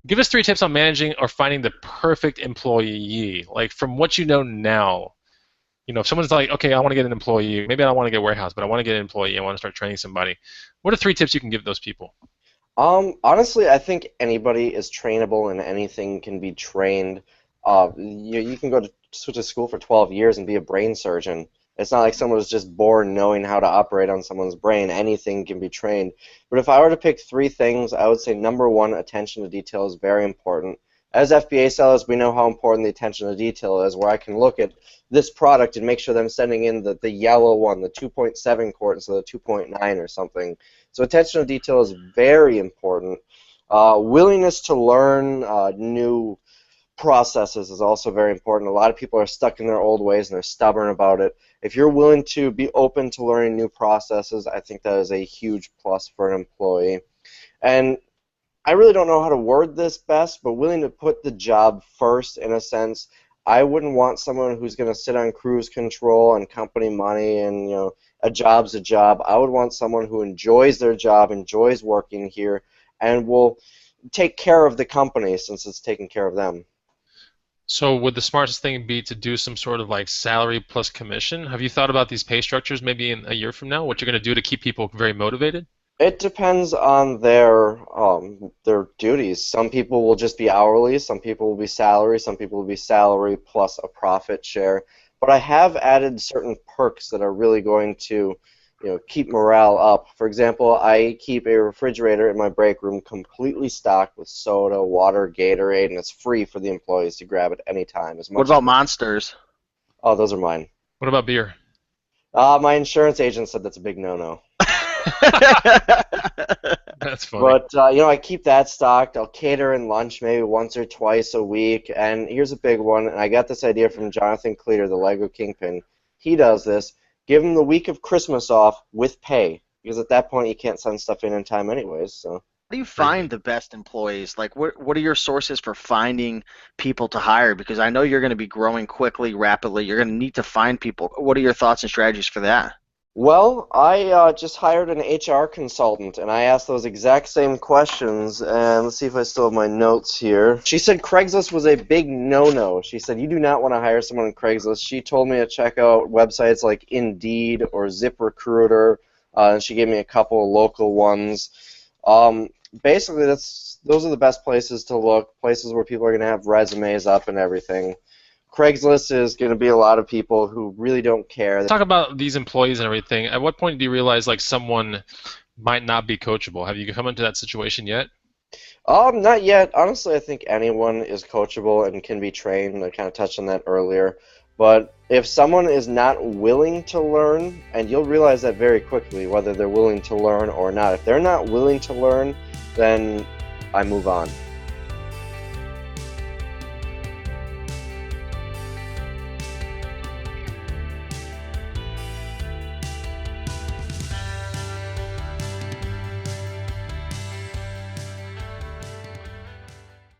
Give us 3 tips on managing or finding the perfect employee. Like from what you know now, if someone's like, okay, I want to get an employee, maybe I don't want to get a warehouse, but I want to get an employee, I want to start training somebody. What are 3 tips you can give those people? Honestly, I think anybody is trainable and anything can be trained. You can go to school for 12 years and be a brain surgeon. It's not like someone was just born knowing how to operate on someone's brain. Anything can be trained. But if I were to pick 3 things, I would say number 1, attention to detail is very important. As FBA sellers, we know how important the attention to detail is, where I can look at this product and make sure that I'm sending in the yellow one, the 2.7 quart instead of the 2.9 or something. So attention to detail is very important. Willingness to learn new processes is also very important. A lot of people are stuck in their old ways and they're stubborn about it. If you're willing to be open to learning new processes, I think that is a huge plus for an employee. And I really don't know how to word this best, but willing to put the job first in a sense. I wouldn't want someone who's going to sit on cruise control and company money and, a job's a job. I would want someone who enjoys their job, enjoys working here, and will take care of the company since it's taking care of them. So would the smartest thing be to do some sort of like salary plus commission? Have you thought about these pay structures maybe in a year from now, what you're going to do to keep people very motivated? It depends on their duties. Some people will just be hourly, some people will be salary, some people will be salary plus a profit share. But I have added certain perks that are really going to, keep morale up. For example, I keep a refrigerator in my break room completely stocked with soda, water, Gatorade, and it's free for the employees to grab at any time. As much What about Monsters? Oh, those are mine. What about beer? My insurance agent said that's a big no-no. That's funny. But, I keep that stocked. I'll cater in lunch maybe once or twice a week. And here's a big one, and I got this idea from Jonathan Cleater, the Lego Kingpin. He does this. Give him the week of Christmas off with pay, because at that point you can't send stuff in time anyways. So. How do you find the best employees? Like, what are your sources for finding people to hire? Because I know you're going to be growing quickly, rapidly. You're going to need to find people. What are your thoughts and strategies for that? Well, I just hired an HR consultant, and I asked those exact same questions, and let's see if I still have my notes here. She said Craigslist was a big no-no. She said you do not want to hire someone on Craigslist. She told me to check out websites like Indeed or ZipRecruiter, and she gave me a couple of local ones. Basically, those are the best places to look, places where people are going to have resumes up and everything. Craigslist is going to be a lot of people who really don't care. Talk about these employees and everything. At what point do you realize like someone might not be coachable? Have you come into that situation yet? Not yet. Honestly, I think anyone is coachable and can be trained. I kind of touched on that earlier. But if someone is not willing to learn, and you'll realize that very quickly, whether they're willing to learn or not. If they're not willing to learn, then I move on.